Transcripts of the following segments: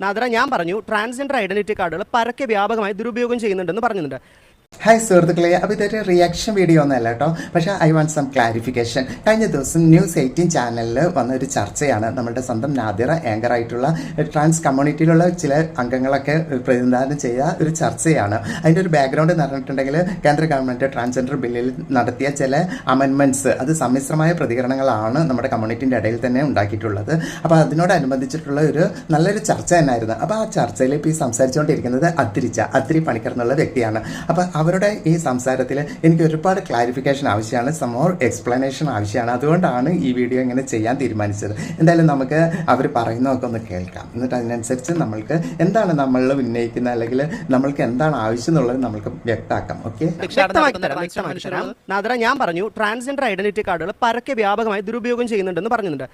നാദറ, ഞാൻ പറഞ്ഞു transgender identity കാർഡുകൾ പരക്കെ വ്യാപകമായി ദുരുപയോഗം ചെയ്യുന്നുണ്ടെന്ന് പറയുന്നുണ്ട്. ഹായ് സുഹൃത്തുക്കളെ, അപ്പോൾ ഇതൊരു റിയാക്ഷൻ വീഡിയോ ഒന്നല്ല കേട്ടോ, പക്ഷേ ഐ വാണ്ട് സം ക്ലാരിഫിക്കേഷൻ. കഴിഞ്ഞ ദിവസം ന്യൂസ് 18 ചാനലിൽ വന്ന ഒരു ചർച്ചയാണ്. നമ്മുടെ സ്വന്തം നാദിറ ആങ്കറായിട്ടുള്ള ട്രാൻസ് കമ്മ്യൂണിറ്റിയിലുള്ള ചില അംഗങ്ങളൊക്കെ പ്രതിനിധാനം ചെയ്ത ഒരു ചർച്ചയാണ്. അതിൻ്റെ ഒരു ബാക്ക്ഗ്രൗണ്ട് എന്ന് പറഞ്ഞിട്ടുണ്ടെങ്കിൽ കേന്ദ്ര ഗവൺമെൻറ് ട്രാൻസ്ജെൻഡർ ബില്ലിൽ നടത്തിയ ചില അമെൻമെൻറ്റ്സ്, അത് സമ്മിശ്രമായ പ്രതികരണങ്ങളാണ് നമ്മുടെ കമ്മ്യൂണിറ്റിൻ്റെ ഇടയിൽ തന്നെ ഉണ്ടാക്കിയിട്ടുള്ളത്. അപ്പോൾ അതിനോടനുബന്ധിച്ചിട്ടുള്ള ഒരു നല്ലൊരു ചർച്ച തന്നെയായിരുന്നു. അപ്പോൾ ആ ചർച്ചയിൽ ഇപ്പോൾ ഈ സംസാരിച്ചുകൊണ്ടിരിക്കുന്നത് അദ്രി പണിക്കർ എന്നുള്ള വ്യക്തിയാണ്. അപ്പോൾ അവരുടെ ഈ സംസാരത്തിൽ എനിക്ക് ഒരുപാട് ക്ലാരിഫിക്കേഷൻ ആവശ്യമാണ്, സം മോർ എക്സ്പ്ലനേഷൻ ആവശ്യമാണ്. അതുകൊണ്ടാണ് ഈ വീഡിയോ ഇങ്ങനെ ചെയ്യാൻ തീരുമാനിച്ചത്. എന്തായാലും നമുക്ക് അവർ പറയുന്നതൊക്കെ ഒന്ന് കേൾക്കാം. എന്നിട്ട് അതിനനുസരിച്ച് നമ്മൾക്ക് എന്താണ് നമ്മൾ ഉന്നയിക്കുന്നത്, അല്ലെങ്കിൽ നമ്മൾക്ക് എന്താണ് ആവശ്യം എന്നുള്ളത് നമുക്ക് വ്യക്തമാക്കാം. ഓക്കെ, നാദറ, ഞാൻ പറഞ്ഞു ട്രാൻസ്ജെൻഡർ ഐഡന്റിറ്റി കാർഡുകൾ പരക്കെ വ്യാപകമായി ദുരുപയോഗം ചെയ്യുന്നുണ്ടെന്ന് പറഞ്ഞിട്ടുണ്ട്.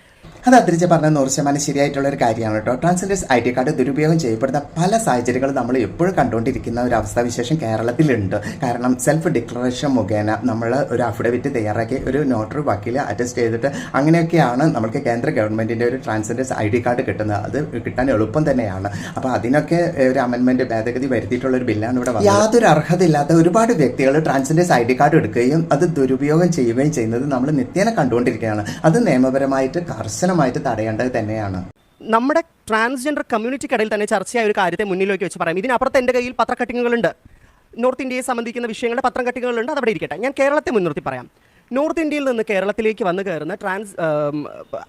അത് അദ്രിജ പറഞ്ഞ 100% ശരിയായിട്ടുള്ള ഒരു കാര്യമാണ് കേട്ടോ. ട്രാൻസ്ജെൻഡേഴ്സ് ID കാർഡ് ദുരുപയോഗം ചെയ്യപ്പെടുന്ന പല സാഹചര്യങ്ങളും നമ്മൾ എപ്പോഴും കണ്ടുകൊണ്ടിരിക്കുന്ന ഒരു അവസ്ഥാവിശേഷം കേരളത്തിലുണ്ട്. കാരണം സെൽഫ് ഡിക്ലറേഷൻ മുഖേന നമ്മൾ ഒരു അഫിഡവിറ്റ് തയ്യാറാക്കി ഒരു നോട്ടറി വക്കീൽ അറ്റസ്റ്റ് ചെയ്തിട്ട് അങ്ങനെയൊക്കെയാണ് നമുക്ക് കേന്ദ്ര ഗവൺമെൻറ്റിൻ്റെ ഒരു ട്രാൻസ്ജെൻഡേഴ്സ് ID കാർഡ് കിട്ടുന്നത്. അത് കിട്ടാൻ എളുപ്പം തന്നെയാണ്. അപ്പോൾ അതിനൊക്കെ ഒരു അമെൻമെൻറ്റ് ഭേദഗതി വരുത്തിയിട്ടുള്ള ഒരു ബില്ലാണ് ഇവിടെ വന്നത്. യാതൊരു അർഹതയില്ലാത്ത ഒരുപാട് വ്യക്തികൾ ട്രാൻസ്ജെൻഡേഴ്സ് ID കാർഡ് എടുക്കുകയും അത് ദുരുപയോഗം ചെയ്യുകയും ചെയ്യുന്നത് നമ്മൾ നിത്യേന കണ്ടുകൊണ്ടിരിക്കുകയാണ്. അത് നിയമപരമായിട്ട് കർശനമായിട്ട് തടയേണ്ടത് തന്നെയാണ്. നമ്മുടെ ട്രാൻസ്ജെൻഡർ കമ്മ്യൂണിറ്റിക്കിടയിൽ തന്നെ ചർച്ചയായ ഒരു കാര്യത്തെ മുന്നിലേക്ക് വെച്ച് പറയാം. ഇതിനപ്പുറത്ത് എൻ്റെ കയ്യിൽ പത്രക്കട്ടിങ്ങുകളുണ്ട്. നോർത്ത് ഇന്ത്യയെ സംബന്ധിക്കുന്ന വിഷയങ്ങളുടെ പത്രം കട്ടിങ്ങുകളുണ്ട്. അതവിടെ ഇരിക്കട്ടെ. ഞാൻ കേരളത്തെ മുൻനിർത്തി പറയാം. നോർത്ത് ഇന്ത്യയിൽ നിന്ന് കേരളത്തിലേക്ക് വന്നു കയറുന്ന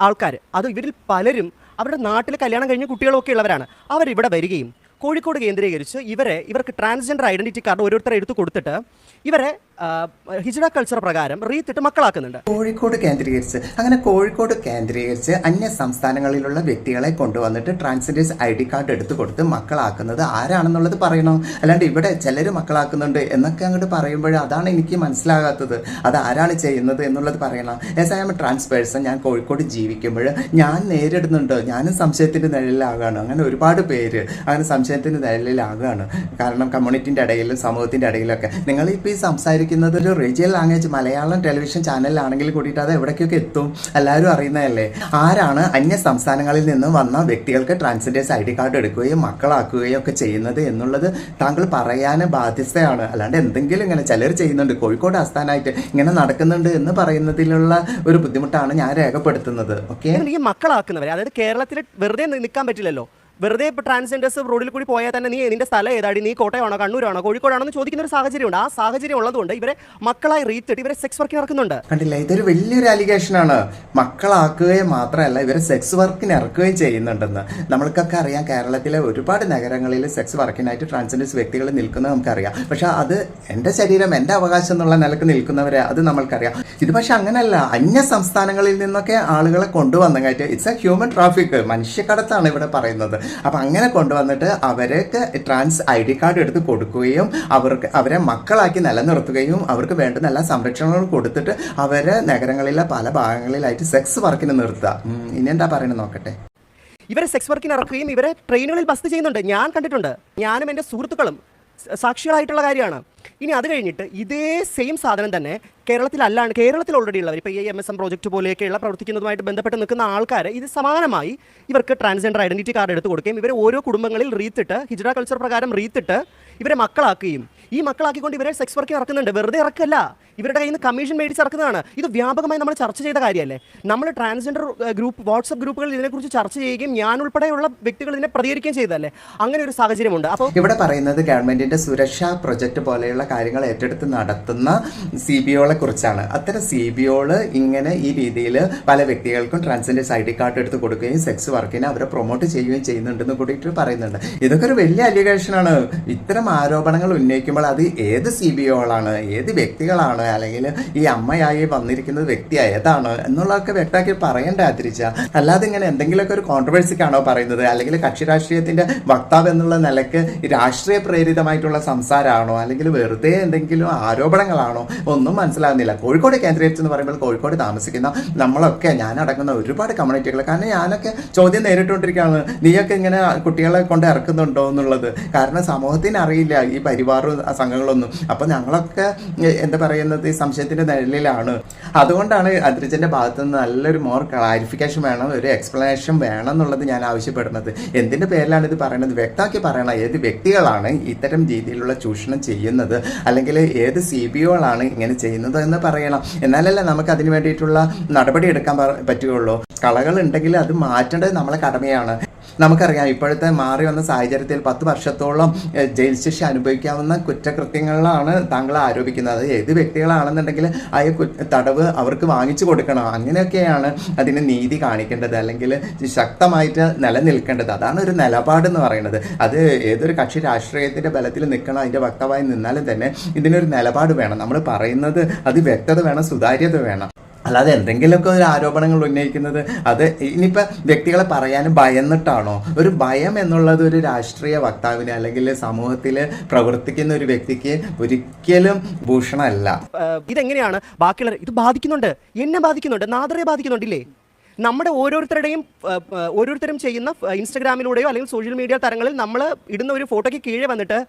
ആൾക്കാർ, അത് ഇവരിൽ പലരും അവരുടെ നാട്ടിൽ കല്യാണം കഴിഞ്ഞ് കുട്ടികളൊക്കെ ഉള്ളവരാണ്. അവരിവിടെ വരികയും കോഴിക്കോട് കേന്ദ്രീകരിച്ച് ഇവർക്ക് ട്രാൻസ്ജെൻഡർ ഐഡന്റിറ്റി കാർഡ് ഓരോരുത്തരെ എടുത്തു കൊടുത്തിട്ട് ഇവരെ ഹിജറ കൾച്ചർ പ്രകാരം റീത്തിട്ട് മക്കളാക്കുന്നുണ്ട്. കോഴിക്കോട് കേന്ദ്രീകരിച്ച് അന്യ സംസ്ഥാനങ്ങളിലുള്ള വ്യക്തികളെ കൊണ്ടുവന്നിട്ട് ട്രാൻസ്ജെൻഡേഴ്സ് ID കാർഡ് എടുത്തു കൊടുത്ത് മക്കളാക്കുന്നത് ആരാണെന്നുള്ളത് പറയണം. അല്ലാണ്ട് ഇവിടെ ചിലർ മക്കളാക്കുന്നുണ്ട് എന്നൊക്കെ അങ്ങോട്ട് പറയുമ്പോൾ അതാണ് എനിക്ക് മനസ്സിലാകാത്തത്. അത് ആരാണ് ചെയ്യുന്നത് എന്നുള്ളത് പറയണം. As I am a trans person, ഞാൻ കോഴിക്കോട് ജീവിക്കുമ്പോൾ ഞാൻ നേരിടുന്നുണ്ട്. ഞാനും സംശയത്തിൻ്റെ നിഴലിലാകാണ്. അങ്ങനെ ഒരുപാട് പേര് അങ്ങനെ സംശയത്തിൻ്റെ നിഴലിലാകാണ്. കാരണം കമ്മ്യൂണിറ്റിൻ്റെ ഇടയിലും സമൂഹത്തിൻ്റെ ഇടയിലൊക്കെ നിങ്ങളിപ്പോൾ ഈ സംസാരിക്കുന്നത് ഒരു റീജിയൽ ലാംഗ്വേജ് മലയാളം ടെലിവിഷൻ ചാനലിലാണെങ്കിൽ കൂടിയിട്ട് അത് എവിടേക്കൊക്കെ എത്തും, എല്ലാവരും അറിയുന്നതല്ലേ. ആരാണ് അന്യ സംസ്ഥാനങ്ങളിൽ നിന്ന് വന്ന വ്യക്തികൾക്ക് ട്രാൻസ്ജെൻഡേഴ്സ് ID കാർഡ് എടുക്കുകയും മക്കളാക്കുകയും ഒക്കെ ചെയ്യുന്നത് എന്നുള്ളത് താങ്കൾ പറയാൻ ബാധ്യസ്ഥയാണ്. അല്ലാണ്ട് എന്തെങ്കിലും ഇങ്ങനെ ചിലർ ചെയ്യുന്നുണ്ട്, കോഴിക്കോട് ആസ്ഥാനമായിട്ട് ഇങ്ങനെ നടക്കുന്നുണ്ട് എന്ന് പറയുന്നതിലുള്ള ഒരു ബുദ്ധിമുട്ടാണ് ഞാൻ രേഖപ്പെടുത്തുന്നത്. ഓക്കെ, ഈ മക്കളാക്കുന്നവരെ, അതായത് കേരളത്തിൽ വെറുതെ നിൽക്കാൻ പറ്റില്ലല്ലോ. വെറുതെ ഇപ്പോൾ ട്രാൻസ്ജെൻഡേഴ്സ് റോഡിൽ കൂടി പോയാൽ തന്നെ നിന്റെ സ്ഥലം ഏതാടി, നീ കോട്ടയമാണോ കണ്ണൂരാണോ കോഴിക്കോടാണോ എന്ന് ചോദിക്കുന്ന ഒരു സാഹചര്യമുണ്ട്. ആ സാഹചര്യം ഉള്ളതുകൊണ്ട് ഇവരെ മക്കളായി റീത്തിട്ട് ഇവരെ സെക്സ് വർക്കിന് ഇറക്കുന്നുണ്ട്. കണ്ടില്ല, ഇതൊരു വലിയൊരു അലിഗേഷനാണ്. മക്കളാക്കുകയും മാത്രമല്ല ഇവരെ സെക്സ് വർക്കിന് ഇറക്കുകയും ചെയ്യുന്നുണ്ടെന്ന്. നമ്മൾക്കൊക്കെ അറിയാം, കേരളത്തിലെ ഒരുപാട് നഗരങ്ങളിൽ സെക്സ് വർക്കിനായിട്ട് ട്രാൻസ്ജെൻഡേഴ്സ് വ്യക്തികൾ നിൽക്കുന്നത് നമുക്കറിയാം. പക്ഷെ അത് എൻ്റെ ശരീരം എൻ്റെ അവകാശം എന്നുള്ള നിലക്ക് നിൽക്കുന്നവരെ അത് നമ്മൾക്കറിയാം. ഇത് പക്ഷെ അങ്ങനല്ല, അന്യ സംസ്ഥാനങ്ങളിൽ നിന്നൊക്കെ ആളുകളെ കൊണ്ടുവന്നങ്ങായിട്ട് ഇറ്റ്സ് എ ഹ്യൂമൻ ട്രാഫിക്, മനുഷ്യക്കടത്താണ് ഇവിടെ പറയുന്നത്. അപ്പം അങ്ങനെ കൊണ്ടുവന്നിട്ട് അവർക്ക് ട്രാൻസ് ID കാർഡ് എടുത്ത് കൊടുക്കുകയും അവരെ മക്കളാക്കി നിലനിർത്തുകയും അവർക്ക് വേണ്ടുന്ന എല്ലാ സംരക്ഷണങ്ങളും കൊടുത്തിട്ട് അവരെ നഗരങ്ങളിലെ പല ഭാഗങ്ങളിലായിട്ട് സെക്സ് വർക്കിന് നിർത്തുക. ഇനി എന്താ പറയുന്നത് നോക്കട്ടെ. ഇവരെ സെക്സ് വർക്കിന് ഇറക്കുകയും ഇവരെ ട്രെയിനുകളിൽ ബസ് ചെയ്യുന്നുണ്ട്. ഞാൻ കണ്ടിട്ടുണ്ട്. ഞാനും എൻ്റെ സുഹൃത്തുക്കളും സാക്ഷികളായിട്ടുള്ള കാര്യമാണ്. ഇനി അത് കഴിഞ്ഞിട്ട് ഇതേ സെയിം സാധനം തന്നെ കേരളത്തിൽ ഓൾറെഡി ഉള്ളവർ, ഇപ്പോൾ ഈ MSM പ്രോജക്റ്റ് പോലെയൊക്കെയുള്ള പ്രവർത്തിക്കുന്നതുമായിട്ട് ബന്ധപ്പെട്ട് നിൽക്കുന്ന ആൾക്കാർ ഇത് സമാനമായി ഇവർക്ക് ട്രാൻസ്ജെൻഡർ ഐഡന്റിറ്റി കാർഡ് എടുത്ത് കൊടുക്കുകയും ഇവരെ ഓരോ കുടുംബങ്ങളിൽ റീത്തിട്ട് ഹിജറ കൾച്ചർ പ്രകാരം റീത്തിട്ട് ഇവരെ മക്കളാക്കുകയും ഈ മക്കളാക്കിക്കൊണ്ട് ഇവരെ സെക്സ് വർക്കിന് ഇറക്കുന്നുണ്ട്. വെറുതെ ഇറക്കല്ല, ഇവരുടെ കയ്യിൽ നിന്ന് കമ്മീഷൻ മേടിച്ച് ഇറക്കുന്നതാണ്. ഇത് വ്യാപകമായി നമ്മൾ ചർച്ച ചെയ്ത കാര്യമല്ലേ. നമ്മൾ ട്രാൻസ്ജെൻഡർ വാട്സ്ആപ്പ് ഗ്രൂപ്പുകളിൽ ഇതിനെക്കുറിച്ച് ചർച്ച ചെയ്യുകയും ഞാൻ ഉൾപ്പെടെയുള്ള വ്യക്തികൾ ഇതിനെ പ്രതികരിക്കുകയും ചെയ്തതല്ലേ. അങ്ങനെ ഒരു സാഹചര്യമുണ്ട്. അപ്പോൾ ഇവിടെ പറയുന്നത് ഗവൺമെന്റിന്റെ സുരക്ഷാ പ്രൊജക്ട് പോലെയുള്ള കാര്യങ്ങൾ ഏറ്റെടുത്ത് നടത്തുന്ന CBOകളെ കുറിച്ചാണ്. അത്തരം CBOകള് ഇങ്ങനെ ഈ രീതിയിൽ പല വ്യക്തികൾക്കും ട്രാൻസ്ജെൻഡേഴ്സ് ID കാർഡ് എടുത്ത് കൊടുക്കുകയും സെക്സ് വർക്കിനെ അവരെ പ്രൊമോട്ട് ചെയ്യുകയും ചെയ്യുന്നുണ്ടെന്ന് കൂടിയിട്ട് പറയുന്നുണ്ട്. ഇതൊക്കെ ഒരു വലിയ അലിഗേഷനാണ്. ഇത്തരം ആരോപണങ്ങൾ ഉന്നയിക്കുമ്പോൾ അത് ഏത് CBOകളാണ്, ഏത് വ്യക്തികളാണ്, അല്ലെങ്കിൽ ഈ അമ്മയായി വന്നിരിക്കുന്നത് വ്യക്തി ഏതാണ് എന്നുള്ളതൊക്കെ വ്യക്തമാക്കി പറയേണ്ട ആദരിച്ച. അല്ലാതെ ഇങ്ങനെ എന്തെങ്കിലുമൊക്കെ ഒരു കോൺട്രവേഴ്സിക്കാണോ പറയുന്നത്, അല്ലെങ്കിൽ കക്ഷി രാഷ്ട്രീയത്തിന്റെ വക്താവ് എന്നുള്ള നിലക്ക് രാഷ്ട്രീയ പ്രേരിതമായിട്ടുള്ള സംസാരമാണോ, അല്ലെങ്കിൽ വെറുതെ എന്തെങ്കിലും ആരോപണങ്ങളാണോ, ഒന്നും മനസ്സിലാകുന്നില്ല. കോഴിക്കോട് കേന്ദ്രീകരിച്ച് എന്ന് പറയുമ്പോൾ കോഴിക്കോട് താമസിക്കുന്ന നമ്മളൊക്കെ, ഞാനടങ്ങുന്ന ഒരുപാട് കമ്മ്യൂണിറ്റികൾ, കാരണം ഞാനൊക്കെ ചോദ്യം നേരിട്ടുകൊണ്ടിരിക്കുകയാണ്, നീയൊക്കെ ഇങ്ങനെ കുട്ടികളെ കൊണ്ട് ഇറക്കുന്നുണ്ടോ എന്നുള്ളത്. കാരണം സമൂഹത്തിന് അറിയില്ല ഈ പരിവാർ സംഘങ്ങളൊന്നും. അപ്പം ഞങ്ങളൊക്കെ എന്താ പറയുന്നത്, ഈ സംശയത്തിന്റെ നിഴലിലാണ്. അതുകൊണ്ടാണ് അദ്രിജന്റെ ഭാഗത്ത് നിന്ന് നല്ലൊരു മോർ ക്ലാരിഫിക്കേഷൻ വേണം, ഒരു എക്സ്പ്ലനേഷൻ വേണം എന്നുള്ളത് ഞാൻ ആവശ്യപ്പെടുന്നത്. എന്തിന്റെ പേരിലാണ് ഇത് പറയുന്നത് വ്യക്തമാക്കി പറയണം. ഏത് വ്യക്തികളാണ് ഇത്തരം രീതിയിലുള്ള ചൂഷണം ചെയ്യുന്നത്, അല്ലെങ്കിൽ ഏത് CBOകളാണ് ഇങ്ങനെ ചെയ്യുന്നത് എന്ന് പറയണം. എന്നാലല്ലേ നമുക്ക് അതിന് വേണ്ടിയിട്ടുള്ള നടപടി എടുക്കാൻ പറ്റുകയുള്ളൂ. കളകൾ ഉണ്ടെങ്കിൽ അത് മാറ്റേണ്ടത് നമ്മളെ കടമയാണ്. നമുക്കറിയാം ഇപ്പോഴത്തെ മാറി വന്ന സാഹചര്യത്തിൽ 10 വർഷത്തോളം ജയിൽ ശിക്ഷ അനുഭവിക്കാവുന്ന കുറ്റകൃത്യങ്ങളിലാണ് താങ്കൾ ആരോപിക്കുന്നത്. ഏത് വ്യക്തികളാണെന്നുണ്ടെങ്കിൽ ആ തടവ് അവർക്ക് വാങ്ങിച്ചു കൊടുക്കണം. അങ്ങനെയൊക്കെയാണ് അതിന് നീതി കാണിക്കേണ്ടത്, അല്ലെങ്കിൽ ശക്തമായിട്ട് നിലനിൽക്കേണ്ടത്. അതാണ് ഒരു നിലപാടെന്ന് പറയുന്നത്. അത് ഏതൊരു കക്ഷി രാഷ്ട്രീയത്തിന്റെ ബലത്തിൽ നിൽക്കണം, അതിന്റെ വക്താവായി നിന്നാലും തന്നെ ഇതിനൊരു നിലപാട് വേണം. നമ്മൾ പറയുന്നത് അത് വ്യക്തത വേണം, സുതാര്യത വേണം. അല്ലാതെ എന്തെങ്കിലുമൊക്കെ ഒരു ആരോപണങ്ങൾ ഉന്നയിക്കുന്നത് അത് ഇനിയിപ്പോൾ വ്യക്തികളെ പറയാനും ഭയന്നിട്ടാണോ? ഒരു ഭയം എന്നുള്ളത് ഒരു രാഷ്ട്രീയ വക്താവിന് അല്ലെങ്കിൽ സമൂഹത്തിൽ പ്രവർത്തിക്കുന്ന ഒരു വ്യക്തിക്ക് ഒരിക്കലും ഭൂഷണമല്ല. ഇതെങ്ങനെയാണ് ബാക്കിയുള്ളവർ ഇത് ബാധിക്കുന്നുണ്ട്, എന്നെ ബാധിക്കുന്നുണ്ട്, നാദറെ ബാധിക്കുന്നുണ്ടില്ലേ? നമ്മുടെ ഓരോരുത്തരും ചെയ്യുന്ന ഇൻസ്റ്റഗ്രാമിലൂടെയോ അല്ലെങ്കിൽ സോഷ്യൽ മീഡിയ തരങ്ങളിൽ നമ്മൾ ഇടുന്ന ഒരു ഫോട്ടോയ്ക്ക് കീഴെ വന്നിട്ട്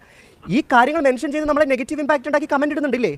ഈ കാര്യങ്ങൾ മെൻഷൻ ചെയ്ത് നമ്മളെ നെഗറ്റീവ് ഇമ്പാക്ട് ഉണ്ടാക്കി കമന്റ് ഇടുന്നുണ്ടില്ലേ?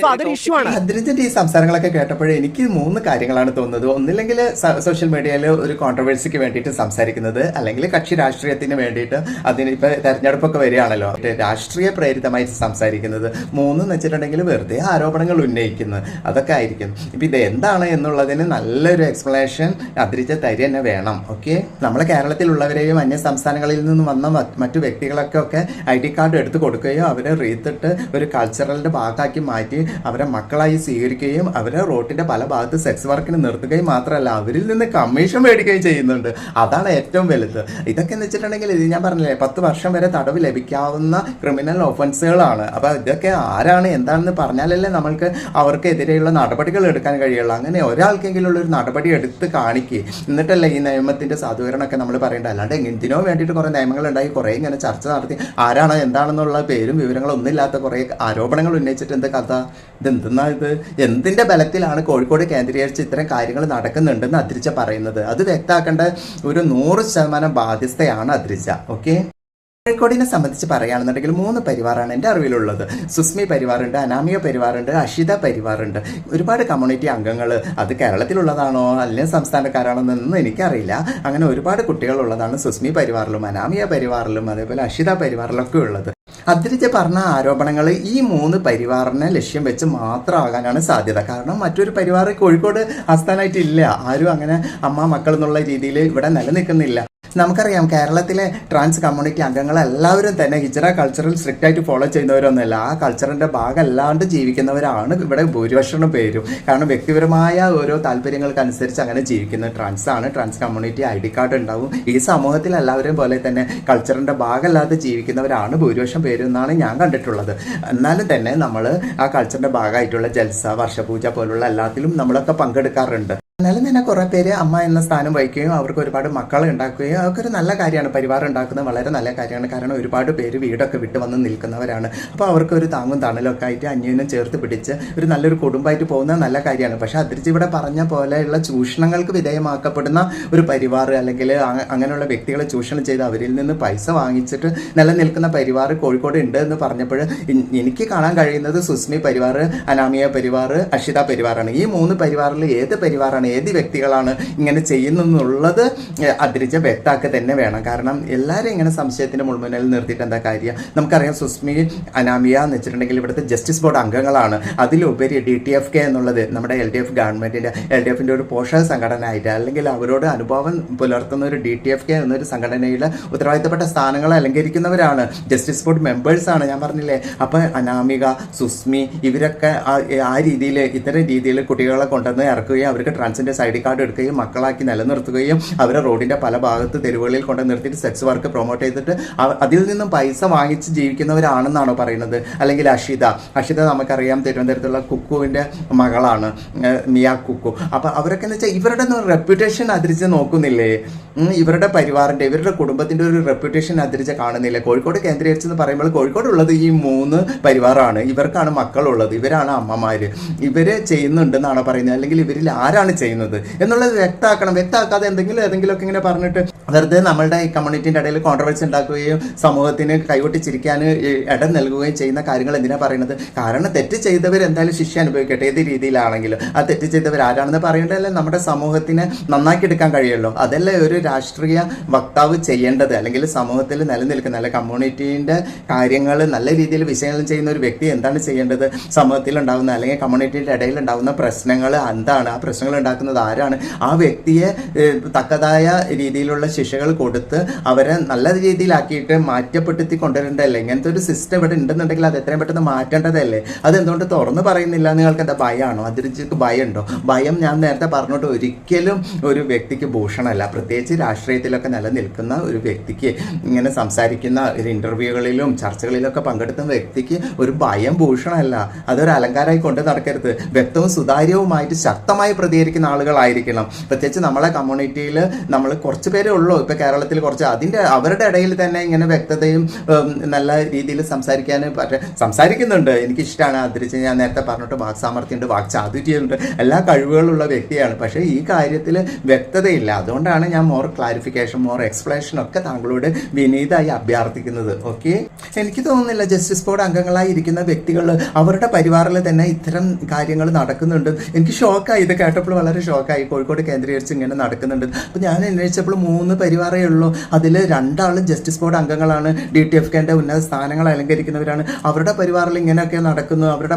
അതൊരു ഇഷ്യൂ ആണ്. അദ്രിജന്റെ ഈ സംസാരങ്ങളൊക്കെ കേട്ടപ്പോഴേ എനിക്ക് 3 കാര്യങ്ങളാണ് തോന്നുന്നത്. ഒന്നില്ലെങ്കിൽ സോഷ്യൽ മീഡിയയിൽ ഒരു കോൺട്രവേഴ്സിക്ക് വേണ്ടിയിട്ട് സംസാരിക്കുന്നത്, അല്ലെങ്കിൽ കക്ഷി രാഷ്ട്രീയത്തിന് വേണ്ടിയിട്ട് അതിനിപ്പോ തെരഞ്ഞെടുപ്പൊക്കെ വരികയാണല്ലോ, രാഷ്ട്രീയ പ്രേരിതമായിട്ട് സംസാരിക്കുന്നത്. 3 എന്ന് വെച്ചിട്ടുണ്ടെങ്കിൽ വെറുതെ ആരോപണങ്ങൾ ഉന്നയിക്കുന്നത്, അതൊക്കെ ആയിരിക്കും. ഇപ്പൊ ഇത് എന്താണ് എന്നുള്ളതിന് നല്ലൊരു എക്സ്പ്ലനേഷൻ അദ്രിജ തരി തന്നെ വേണം. ഓക്കെ, നമ്മളെ കേരളത്തിലുള്ളവരെയും അന്യ സംസ്ഥാനങ്ങളിൽ നിന്നും വന്ന മറ്റു വ്യക്തികളൊക്കെ ID കാർഡ് എടുത്ത് കൊടുക്കുകയും അവരെ റീത്തിട്ട് ഒരു കൾച്ചറലിന്റെ ഭാഗമാക്കി മാറ്റി അവരെ മക്കളായി സ്വീകരിക്കുകയും അവരെ റോട്ടിന്റെ പല ഭാഗത്ത് സെക്സ് വർക്കിന് നിർത്തുകയും മാത്രമല്ല അവരിൽ നിന്ന് കമ്മീഷൻ മേടിക്കുകയും ചെയ്യുന്നുണ്ട്. അതാണ് ഏറ്റവും വലുത്. ഇതൊക്കെ എന്ന് വെച്ചിട്ടുണ്ടെങ്കിൽ ഇത് ഞാൻ പറഞ്ഞില്ലേ 10 വർഷം വരെ തടവ് ലഭിക്കാവുന്ന ക്രിമിനൽ ഒഫൻസുകളാണ്. അപ്പൊ ഇതൊക്കെ ആരാണ് എന്താണെന്ന് പറഞ്ഞാലല്ലേ നമ്മൾക്ക് അവർക്കെതിരെയുള്ള നടപടികൾ എടുക്കാൻ കഴിയുള്ളൂ. അങ്ങനെ ഒരാൾക്കെങ്കിലും ഒരു നടപടി എടുത്ത് കാണിക്കുക, എന്നിട്ടല്ലേ ഈ നിയമത്തിന്റെ സാധൂകരണമൊക്കെ നമ്മൾ പറയേണ്ടത്. അല്ലാണ്ട് എന്തിനോ വേണ്ടിയിട്ട് കുറെ നിയമങ്ങൾ ഉണ്ടായി കുറെ ഇങ്ങനെ ചർച്ച നടത്തി ആരാണ് എന്താണെന്നുള്ള പേരും വിവരങ്ങളും ഒന്നുമില്ലാത്ത കുറെ ആരോപണങ്ങൾ ഉന്നയിച്ചിട്ട് എന്താ കഥ? ഇതെന്തെന്നാ ഇത്? എന്തിന്റെ ബലത്തിലാണ് കോഴിക്കോട് കേന്ദ്രീകരിച്ച് ഇത്തരം കാര്യങ്ങൾ നടക്കുന്നുണ്ടെന്ന് അദ്രിജ പറയുന്നത്? അത് വ്യക്തമാക്കേണ്ട ഒരു 100% ബാധ്യസ്ഥയാണ് അദ്രിജ. ഓക്കെ, കോഴിക്കോടിനെ സംബന്ധിച്ച് പറയുകയാണെന്നുണ്ടെങ്കിൽ 3 പരിവാറാണ് എൻ്റെ അറിവിലുള്ളത്. സുസ്മി പരിവാറുണ്ട്, അനാമിയ പരിവാറുണ്ട്, അഷിത പരിവാറുണ്ട്. ഒരുപാട് കമ്മ്യൂണിറ്റി അംഗങ്ങൾ, അത് കേരളത്തിലുള്ളതാണോ അല്ലെങ്കിൽ സംസ്ഥാനക്കാരാണോ എന്നൊന്നും എനിക്കറിയില്ല. അങ്ങനെ ഒരുപാട് കുട്ടികളുള്ളതാണ് സുസ്മി പരിവാറിലും അനാമിയ പരിവാറിലും അതേപോലെ അഷിത പരിവാറിലൊക്കെ ഉള്ളത്. അദ്രിജ പറഞ്ഞ ആരോപണങ്ങൾ ഈ 3 പരിവാറിനെ ലക്ഷ്യം വെച്ച് മാത്രമാകാനാണ് സാധ്യത. കാരണം മറ്റൊരു പരിവാർ കോഴിക്കോട് ആസ്ഥാനമായിട്ടില്ല. ആരും അങ്ങനെ അമ്മ മക്കൾ എന്നുള്ള രീതിയിൽ ഇവിടെ നിലനിൽക്കുന്നില്ല. നമുക്കറിയാം കേരളത്തിലെ ട്രാൻസ് കമ്മ്യൂണിറ്റി അംഗങ്ങളെല്ലാവരും തന്നെ ഹിജറ കൾച്ചറൽ സ്ട്രിക്റ്റ് ആയിട്ട് ഫോളോ ചെയ്യുന്നവരൊന്നുമല്ല. ആ കൾച്ചറിന്റെ ഭാഗമല്ലാണ്ട് ജീവിക്കുന്നവരാണ് ഇവിടെ ഭൂരിപക്ഷം പേരും. കാരണം വ്യക്തിപരമായ ഓരോ താല്പര്യങ്ങൾക്കനുസരിച്ച് അങ്ങനെ ജീവിക്കുന്നത്. ട്രാൻസ് ആണ്, ട്രാൻസ് കമ്മ്യൂണിറ്റി ID കാർഡ് ഉണ്ടാവും. ഈ സമൂഹത്തിൽ എല്ലാവരെയും പോലെ തന്നെ കൾച്ചറിന്റെ ഭാഗമല്ലാതെ ജീവിക്കുന്നവരാണ് ഭൂരിപക്ഷം പേരും എന്നാണ് ഞാൻ കണ്ടിട്ടുള്ളത്. എന്നാലും തന്നെ നമ്മൾ ആ കൾച്ചറിന്റെ ഭാഗമായിട്ടുള്ള ജൽസ, വർഷപൂജ പോലുള്ള എല്ലാത്തിലും നമ്മളൊക്കെ പങ്കെടുക്കാറുണ്ട്. എന്നാലും തന്നെ കുറെ പേര് അമ്മ എന്ന സ്ഥാനം വഹിക്കുകയും അവർക്ക് ഒരുപാട് മക്കളെ ഉണ്ടാക്കുകയും അതൊക്കെ ഒരു നല്ല കാര്യമാണ്. പരിവാരം ഉണ്ടാക്കുന്നത് വളരെ നല്ല കാര്യമാണ്. കാരണം ഒരുപാട് പേര് വീടൊക്കെ വിട്ട് വന്ന് നിൽക്കുന്നവരാണ്. അപ്പോൾ അവർക്ക് ഒരു താങ്ങും തണലൊക്കെ ആയിട്ട് അന്യോന്യം ചേർത്ത് പിടിച്ച് ഒരു നല്ലൊരു കുടുംബമായിട്ട് പോകുന്നത് നല്ല കാര്യമാണ്. പക്ഷെ അദ്രിജ ഇവിടെ പറഞ്ഞ പോലെയുള്ള ചൂഷണങ്ങൾക്ക് വിധേയമാക്കപ്പെടുന്ന ഒരു പരിവാർ അല്ലെങ്കിൽ അങ്ങനെയുള്ള വ്യക്തികളെ ചൂഷണം ചെയ്ത് അവരിൽ നിന്ന് പൈസ വാങ്ങിച്ചിട്ട് നിലനിൽക്കുന്ന പരിവാർ കോഴിക്കോട് ഉണ്ട് എന്ന് പറഞ്ഞപ്പോൾ എനിക്ക് കാണാൻ കഴിയുന്നത് സുസ്മി പരിവാർ, അനാമിയ പരിവാർ, അഷിത പരിവാറാണ്. ഈ 3 പരിവാറിൽ ഏത് പരിവാറാണ്, ഏത് വ്യക്തികളാണ് ഇങ്ങനെ ചെയ്യുന്നുള്ളത് അദ്രിജ വ്യക്താക്കുക തന്നെ വേണം. കാരണം എല്ലാവരും ഇങ്ങനെ സംശയത്തിന്റെ മുൾമുനയിൽ നിർത്തിയിട്ട് എന്താ കാര്യം? നമുക്കറിയാം സുസ്മി, അനാമിയ എന്ന് വെച്ചിട്ടുണ്ടെങ്കിൽ ഇവിടുത്തെ ജസ്റ്റിസ് ബോർഡ് അംഗങ്ങളാണ്. അതിലുപരി DTFK എന്നുള്ളത് നമ്മുടെ LDF ഗവൺമെന്റിന്റെ LDFന്റെ ഒരു പോഷക സംഘടന ആയിട്ട് അല്ലെങ്കിൽ അവരോട് അനുഭവം പുലർത്തുന്ന ഒരു DTFK എന്നൊരു സംഘടനയിലെ ഉത്തരവാദിത്തപ്പെട്ട സ്ഥാനങ്ങൾ അലങ്കരിക്കുന്നവരാണ്. Justice board മെമ്പേഴ്സാണ്. ഞാൻ പറഞ്ഞില്ലേ. അപ്പൊ അനാമിക, സുസ്മി ഇവരൊക്കെ ആ രീതിയിൽ ഇത്തരം രീതിയിൽ കുട്ടികളെ കൊണ്ടുവന്ന് ഇറക്കുകയും അവർക്ക് ട്രാൻസ്ജെൻഡർ ID കാർഡ് എടുക്കുകയും മക്കളാക്കി നിലനിർത്തുകയും അവരെ റോഡിന്റെ പല ഭാഗത്ത് തെരുവുകളിൽ കൊണ്ട് നിർത്തിയിട്ട് സെക്സ് വർക്ക് പ്രൊമോട്ട് ചെയ്തിട്ട് അതിൽ നിന്നും പൈസ വാങ്ങിച്ച് ജീവിക്കുന്നവരാണെന്നാണോ പറയുന്നത്? അല്ലെങ്കിൽ അഷിത നമുക്കറിയാം തിരുവനന്തപുരത്തുള്ള കുക്കുവിന്റെ മകളാണ്, മിയ കുക്കു. അപ്പൊ അവരൊക്കെ എന്ന് വെച്ചാൽ ഇവരുടെ റെപ്യൂട്ടേഷൻ അദ്രിജ നോക്കുന്നില്ലേ? ഇവരുടെ പരിവാറിന്റെ ഇവരുടെ കുടുംബത്തിന്റെ ഒരു റെപ്യൂട്ടേഷൻ അദ്രിജ കാണുന്നില്ല. കോഴിക്കോട് കേന്ദ്രീകരിച്ചെന്ന് പറയുമ്പോൾ കോഴിക്കോടുള്ളത് ഈ 3 പരിവാറാണ്. ഇവർക്കാണ് മക്കളുള്ളത്, ഇവരാണ് അമ്മമാര്. ഇവര് ചെയ്യുന്നുണ്ടെന്നാണോ പറയുന്നത്? അല്ലെങ്കിൽ ഇവരിൽ ആരാണ് ചെയ്യുന്നത് എന്നുള്ളത് വ്യക്തമാക്കാതെ ഏതെങ്കിലുമൊക്കെ ഇങ്ങനെ പറഞ്ഞിട്ട് വെറുതെ നമ്മളുടെ ഈ കമ്മ്യൂണിറ്റിൻ്റെ ഇടയിൽ കോൺട്രവേഴ്സി ഉണ്ടാക്കുകയും സമൂഹത്തിന് കൈകൊട്ടിച്ചിരിക്കാൻ ഇടം നൽകുകയും ചെയ്യുന്ന കാര്യങ്ങൾ എന്തിനാണ് പറയുന്നത്? കാരണം തെറ്റ് ചെയ്തവർ എന്തായാലും ശിക്ഷ അനുഭവിക്കട്ടെ, ഏത് രീതിയിലാണെങ്കിലും. ആ തെറ്റ് ചെയ്തവർ ആരാണെന്ന് പറയേണ്ടതല്ലേ നമ്മുടെ സമൂഹത്തിനെ നന്നാക്കി എടുക്കാൻ കഴിയുമല്ലോ. അതല്ലേ ഒരു രാഷ്ട്രീയ വക്താവ് ചെയ്യേണ്ടത്. അല്ലെങ്കിൽ സമൂഹത്തിൽ നിലനിൽക്കുന്ന അല്ലെ കമ്മ്യൂണിറ്റീൻ്റെ കാര്യങ്ങൾ നല്ല രീതിയിൽ വിശകലനം ചെയ്യുന്ന ഒരു വ്യക്തി എന്താണ് ചെയ്യേണ്ടത്? സമൂഹത്തിൽ ഉണ്ടാകുന്ന അല്ലെങ്കിൽ കമ്മ്യൂണിറ്റിയുടെ ഇടയിൽ ഉണ്ടാകുന്ന പ്രശ്നങ്ങൾ എന്താണ്, ആ പ്രശ്നങ്ങൾ ഉണ്ടാക്കുന്നത് ആരാണ്, ആ വ്യക്തിയെ തക്കതായ രീതിയിലുള്ള ശിക്ഷകൾ കൊടുത്ത് അവരെ നല്ല രീതിയിലാക്കിയിട്ട് മാറ്റപ്പെടുത്തി കൊണ്ടുവരേണ്ടതല്ലേ? ഇങ്ങനത്തെ ഒരു സിസ്റ്റം ഇവിടെ ഉണ്ടെന്നുണ്ടെങ്കിൽ അത് എത്രയും പെട്ടെന്ന് മാറ്റേണ്ടതല്ലേ? അതെന്തുകൊണ്ട് തുറന്ന് പറയുന്നില്ല? നിങ്ങൾക്ക് എന്താ ഭയമാണോ? അതിരിച്ച് ഭയമുണ്ടോ? ഭയം ഞാൻ നേരത്തെ പറഞ്ഞോട്ട് ഒരിക്കലും ഒരു വ്യക്തിക്ക് ഭൂഷണമല്ല. പ്രത്യേകിച്ച് രാഷ്ട്രീയത്തിലൊക്കെ നിലനിൽക്കുന്ന ഒരു വ്യക്തിക്ക്, ഇങ്ങനെ സംസാരിക്കുന്ന ഒരു ഇൻ്റർവ്യൂകളിലും ചർച്ചകളിലൊക്കെ പങ്കെടുക്കുന്ന വ്യക്തിക്ക് ഒരു ഭയം ഭൂഷണമല്ല. അതൊരു അലങ്കാരമായി കൊണ്ട് നടക്കരുത്. വ്യക്തവും സുതാര്യവുമായിട്ട് ശക്തമായി പ്രതികരിക്കുന്ന ആളുകളായിരിക്കണം. പ്രത്യേകിച്ച് നമ്മളെ കമ്മ്യൂണിറ്റിയിൽ നമ്മൾ കുറച്ച് പേരേ ഉള്ളൂ ഇപ്പോൾ കേരളത്തിൽ, കുറച്ച് അവരുടെ ഇടയിൽ തന്നെ ഇങ്ങനെ വ്യക്തതയും നല്ല രീതിയിൽ സംസാരിക്കുന്നുണ്ട്. എനിക്കിഷ്ടമാണ്. അതിരിച്ച് ഞാൻ നേരത്തെ പറഞ്ഞിട്ട് വാക്സാമർത്ഥ്യമുണ്ട്, വാക്ചാതുര്യമുണ്ട്, എല്ലാ കഴിവുകളുള്ള വ്യക്തിയാണ്. പക്ഷേ ഈ കാര്യത്തിൽ വ്യക്തതയില്ല. അതുകൊണ്ടാണ് ഞാൻ മോർ ക്ലാരിഫിക്കേഷൻ, മോർ എക്സ്പ്ലനേഷൻ ഒക്കെ താങ്കളോട് വിനീതമായി അഭ്യർത്ഥിക്കുന്നത്. ഓക്കെ, എനിക്ക് തോന്നുന്നില്ല ജസ്റ്റിസ് ബോർഡ് അംഗങ്ങളായി ഇരിക്കുന്ന വ്യക്തികൾ അവരുടെ പരിവാറിൽ തന്നെ ഇത്തരം കാര്യങ്ങൾ നടക്കുന്നുണ്ട്. എനിക്ക് ഷോക്കായി, ഇത് കേട്ടപ്പോൾ വളരെ ഷോക്കായി. കോഴിക്കോട് കേന്ദ്രീകരിച്ച് ഇങ്ങനെ നടക്കുന്നുണ്ട്. അപ്പോൾ ഞാൻ അന്വേഷിച്ചപ്പോൾ 3 പരിവാറേ ഉള്ളൂ. അതിൽ 2 ആളും ജസ്റ്റിസ് ബോർഡ് അംഗങ്ങളാണ്, DTFKൻ്റെ ഉന്നത സ്ഥാനങ്ങൾ അലങ്കരിക്കുന്നവരാണ്. അവരുടെ പരിവാറിൽ ഇങ്ങനെയൊക്കെ നടക്കുന്നു. അവരുടെ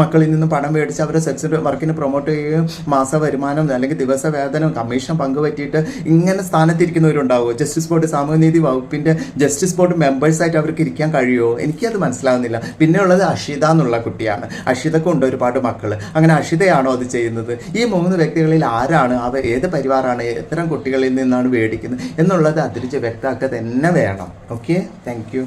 മക്കളിൽ നിന്ന് പണം മേടിച്ച് അവരെ സെക്സ് വർക്കിന് പ്രൊമോട്ട് ചെയ്യുകയും മാസ വരുമാനം അല്ലെങ്കിൽ ദിവസ വേതനം കമ്മീഷൻ പങ്കുപറ്റിയിട്ട് ഇങ്ങനെ സ്ഥാനത്തിരിക്കുന്നവരുണ്ടാവുമോ? ജസ്റ്റിസ് ബോർഡ് സാമൂഹ്യനീതി വകുപ്പിൻ്റെ ജസ്റ്റിസ് ബോർഡ് മെമ്പേഴ്സായിട്ട് അവർക്ക് ഇരിക്കാൻ കഴിയുമോ? എനിക്കത് മനസ്സിലാവുന്നില്ല. പിന്നെ ഉള്ളത് അഷിത എന്നുള്ള കുട്ടിയാണ്. അഷിതക്കുണ്ട് ഒരുപാട് മക്കൾ. അങ്ങനെ അഷിതയാണോ അത് ചെയ്യുന്നത്? ഈ 3 വ്യക്തികളിൽ ആരാണ്, അവർ ഏത് പരിവാറാണ്, എത്ര കുട്ടികളിൽ നിന്നാണ് മേടിക്കുന്നത് എന്നുള്ളത് അതിരിച്ച് വ്യക്തമാക്കുക തന്നെ വേണം. Okay, thank you.